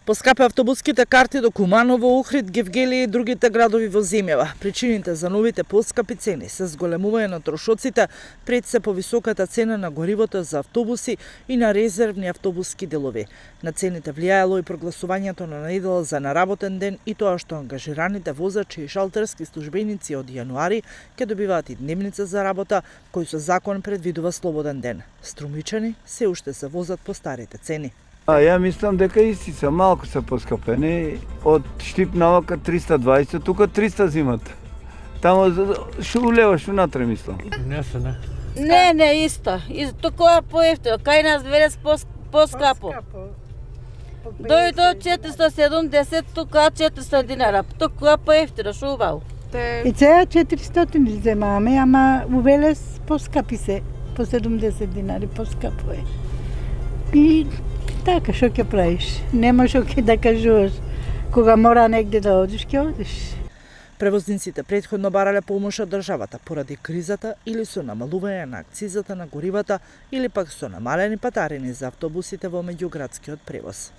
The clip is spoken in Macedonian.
Поскапе автобуските карти до Куманово, Охрид, Гевгели и другите градови во земјава. Причините за новите поскапи цени се зголемување на трошоците, пред се повисоката цена на горивото за автобуси и на резервни автобуски делови. На цените влијаело и прогласувањето на недела за неработен ден и тоа што ангажираните возачи и шалтерски службеници од јануари ќе добиваат и дневница за работа, кој со закон предвидува слободен ден. Струмичани се уште се возат по старите цени. Ја мислам дека исти се, малку се поскапени. Од Штип навака 320, тука 300 зимат. Тамо шу улева, шу натре мислам. Не, исто. Тука е поевтино. Кај нас велес поскапо. Дојдо 470, тука 400 динара. Тука е поевтино, шу убаво. И цеја 400 земаме, ама у Велес поскапи се, по 70 динари поскапо е. И така, што ќе правиш? Нема што ќе да кажуваш. Кога мора негде да одиш, ќе одиш. Превозниците претходно барале помош од државата поради кризата или со намалување на акцизата на горивата или пак со намалени патарини за автобусите во меѓуградскиот превоз.